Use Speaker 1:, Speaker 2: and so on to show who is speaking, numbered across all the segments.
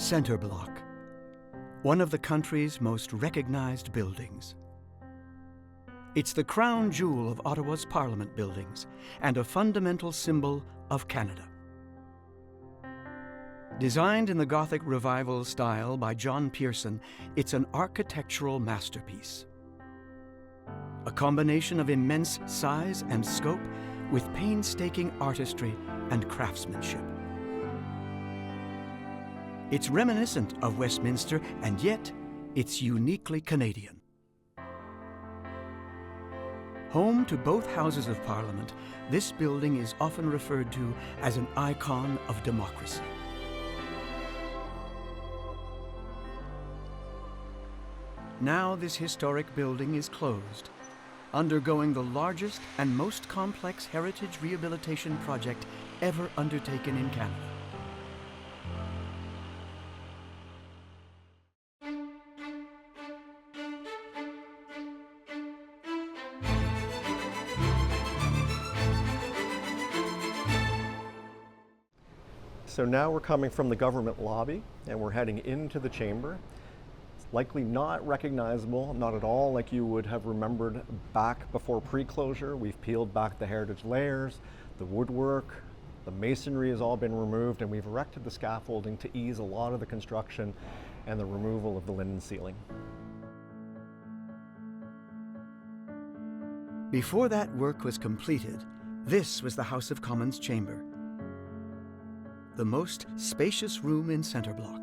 Speaker 1: Centre Block, one of the country's most recognized buildings. It's the crown jewel of Ottawa's Parliament buildings and a fundamental symbol of Canada. Designed in the Gothic Revival style by John Pearson, it's an architectural masterpiece. A combination of immense size and scope with painstaking artistry and craftsmanship. It's reminiscent of Westminster, and yet it's uniquely Canadian. Home to both houses of Parliament, this building is often referred to as an icon of democracy. Now this historic building is closed, undergoing the largest and most complex heritage rehabilitation project ever undertaken in Canada.
Speaker 2: So now we're coming from the government lobby and we're heading into the chamber. It's likely not recognizable, not at all like you would have remembered back before pre-closure. We've peeled back the heritage layers, the woodwork, the masonry has all been removed, and we've erected the scaffolding to ease a lot of the construction and the removal of the linen ceiling.
Speaker 1: Before that work was completed, this was the House of Commons chamber, the most spacious room in Centre Block.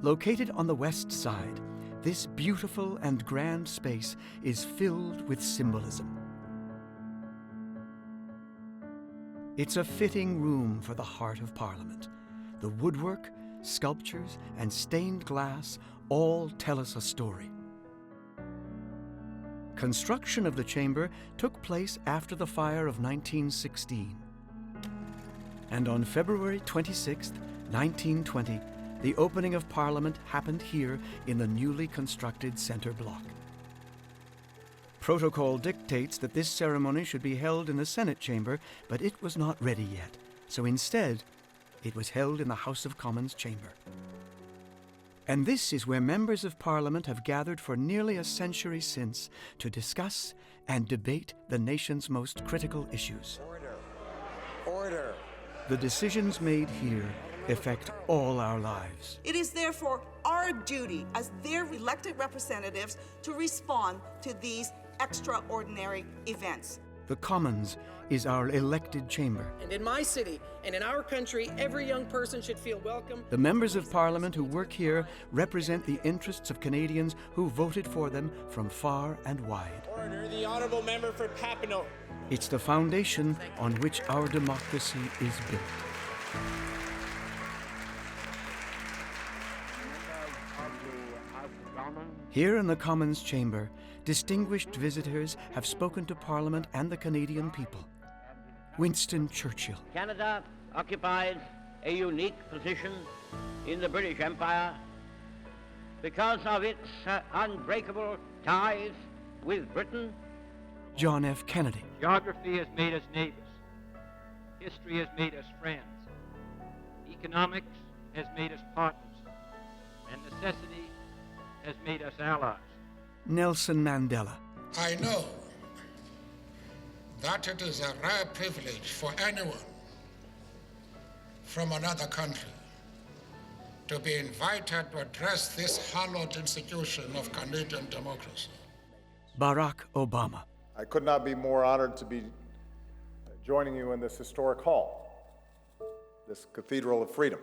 Speaker 1: Located on the west side, this beautiful and grand space is filled with symbolism. It's a fitting room for the heart of Parliament. The woodwork, sculptures, and stained glass all tell us a story. Construction of the chamber took place after the fire of 1916. And on February 26, 1920, the opening of Parliament happened here in the newly constructed Centre Block. Protocol dictates that this ceremony should be held in the Senate chamber, but it was not ready yet. So instead, it was held in the House of Commons chamber. And this is where members of Parliament have gathered for nearly a century since to discuss and debate the nation's most critical issues.
Speaker 3: Order.
Speaker 1: The decisions made here affect all our lives.
Speaker 4: It is therefore our duty as their elected representatives to respond to these extraordinary events.
Speaker 1: The Commons is our elected chamber.
Speaker 3: And in my city and in our country, every young person should feel welcome.
Speaker 1: The members of Parliament who work here represent the interests of Canadians who voted for them from far and wide.
Speaker 5: Order, the honourable member for Papineau.
Speaker 1: It's the foundation on which our democracy is built. Here in the Commons chamber, distinguished visitors have spoken to Parliament and the Canadian people. Winston Churchill.
Speaker 6: Canada occupies a unique position in the British Empire because of its unbreakable ties with Britain.
Speaker 1: John F. Kennedy.
Speaker 7: Geography has made us neighbors. History has made us friends. Economics has made us partners. And necessity has made us allies.
Speaker 1: Nelson Mandela.
Speaker 8: I know that it is a rare privilege for anyone from another country to be invited to address this hallowed institution of Canadian democracy.
Speaker 1: Barack Obama.
Speaker 9: I could not be more honored to be joining you in this historic hall, this Cathedral of Freedom.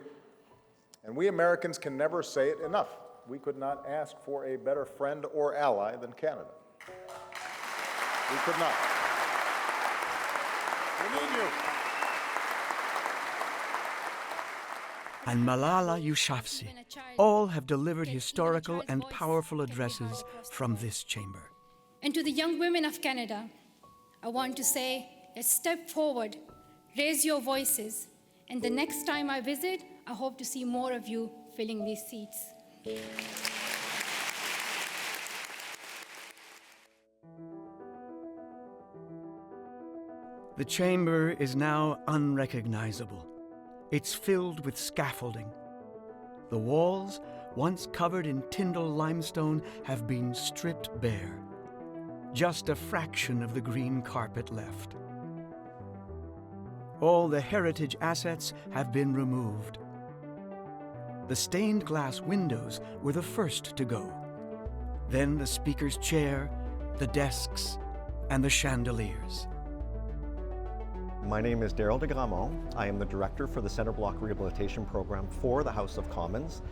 Speaker 9: And we Americans can never say it enough. We could not ask for a better friend or ally than Canada. We could not. We need you.
Speaker 1: And Malala Yousafzai. All have delivered historical and powerful addresses from this chamber.
Speaker 10: And to the young women of Canada, I want to say, let's step forward, raise your voices, and the next time I visit, I hope to see more of you filling these seats.
Speaker 1: The chamber is now unrecognizable, It's filled with scaffolding. The walls, once covered in Tyndall limestone, have been stripped bare. Just a fraction of the green carpet left. All the heritage assets have been removed. The stained glass windows were the first to go. Then the speaker's chair, the desks, and the chandeliers.
Speaker 2: My name is Daryl DeGramont. I am the director for the Centre Block Rehabilitation Program for the House of Commons.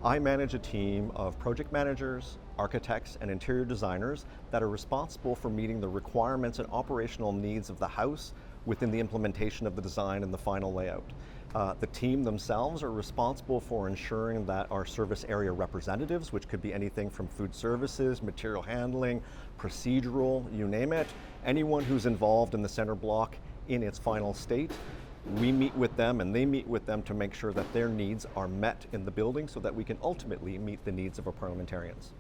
Speaker 2: I manage a team of project managers, architects, and interior designers that are responsible for meeting the requirements and operational needs of the house within the implementation of the design and the final layout. The team themselves are responsible for ensuring that our service area representatives, which could be anything from food services, material handling, procedural, you name it, anyone who's involved in the Centre Block in its final state, we meet with them and they meet with them to make sure that their needs are met in the building so that we can ultimately meet the needs of our parliamentarians.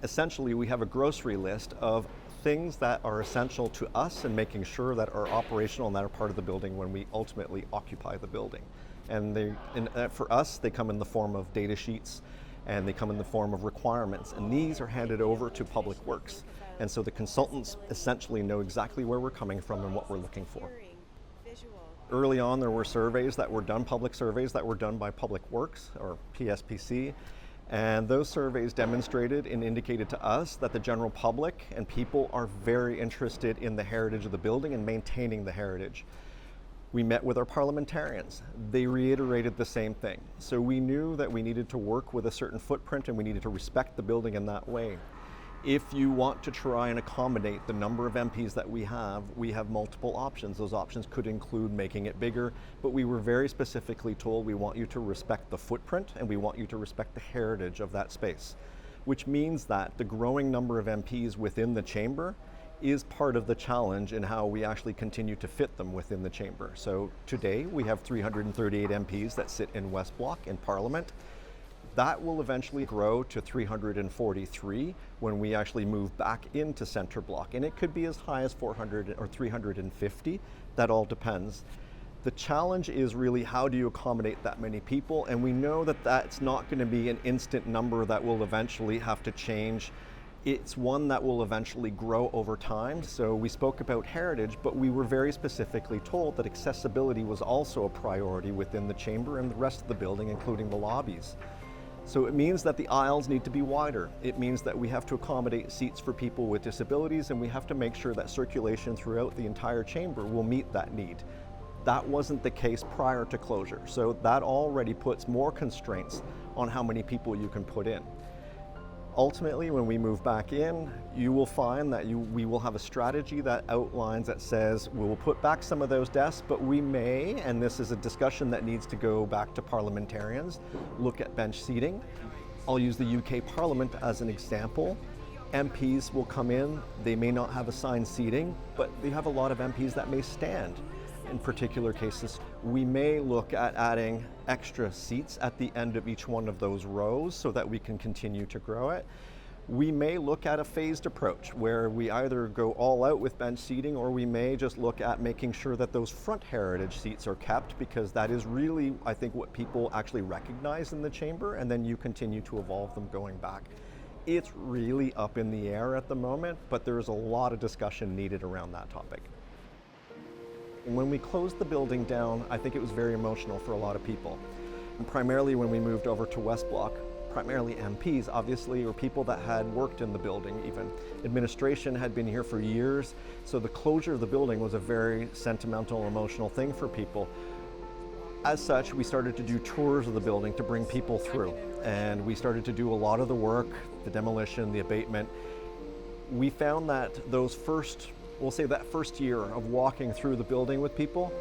Speaker 2: Essentially, we have a grocery list of things that are essential to us and making sure that are operational and that are part of the building when we ultimately occupy the building. And for us, they come in the form of data sheets and they come in the form of requirements. And these are handed over to Public Works. And so the consultants essentially know exactly where we're coming from and what we're looking for. Early on, there were surveys that were done, public surveys that were done by Public Works, or PSPC, and those surveys demonstrated and indicated to us that the general public and people are very interested in the heritage of the building and maintaining the heritage. We met with our parliamentarians. They reiterated the same thing. So we knew that we needed to work with a certain footprint and we needed to respect the building in that way. If you want to try and accommodate the number of MPs that we have multiple options. Those options could include making it bigger, but we were very specifically told we want you to respect the footprint and we want you to respect the heritage of that space, which means that the growing number of MPs within the chamber is part of the challenge in how we actually continue to fit them within the chamber. So today we have 338 MPs that sit in West Block in Parliament. That will eventually grow to 343 when we actually move back into Centre Block. And it could be as high as 400 or 350. That all depends. The challenge is really how do you accommodate that many people? And we know that that's not going to be an instant number that will eventually have to change. It's one that will eventually grow over time. So we spoke about heritage, but we were very specifically told that accessibility was also a priority within the chamber and the rest of the building, including the lobbies. So it means that the aisles need to be wider. It means that we have to accommodate seats for people with disabilities, and we have to make sure that circulation throughout the entire chamber will meet that need. That wasn't the case prior to closure. So that already puts more constraints on how many people you can put in. Ultimately, when we move back in, you will find that we will have a strategy that outlines, that says we will put back some of those desks, but we may, and this is a discussion that needs to go back to parliamentarians, look at bench seating. I'll use the UK Parliament as an example. MPs will come in, they may not have assigned seating, but they have a lot of MPs that may stand. In particular cases, we may look at adding extra seats at the end of each one of those rows so that we can continue to grow it. We may look at a phased approach where we either go all out with bench seating, or we may just look at making sure that those front heritage seats are kept, because that is really, I think, what people actually recognize in the chamber, and then you continue to evolve them going back. It's really up in the air at the moment, but there's a lot of discussion needed around that topic. When we closed the building down, I think it was very emotional for a lot of people. And primarily when we moved over to West Block, primarily MPs, obviously, or people that had worked in the building even. Administration had been here for years, so the closure of the building was a very sentimental, emotional thing for people. As such, we started to do tours of the building to bring people through, and we started to do a lot of the work, the demolition, the abatement. We found that that first year of walking through the building with people,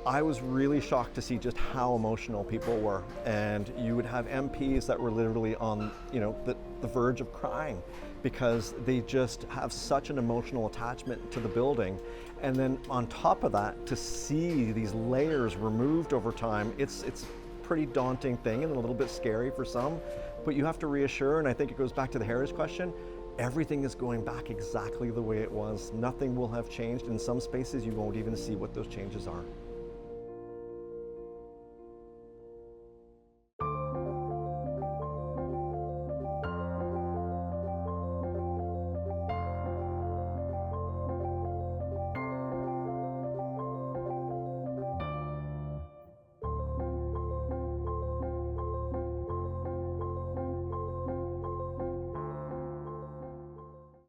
Speaker 2: I was really shocked to see just how emotional people were. And you would have MPs that were literally on, the verge of crying because they just have such an emotional attachment to the building. And then on top of that, to see these layers removed over time, it's a pretty daunting thing and a little bit scary for some, but you have to reassure, and I think it goes back to the heritage question, everything is going back exactly the way it was. Nothing will have changed. In some spaces, you won't even see what those changes are.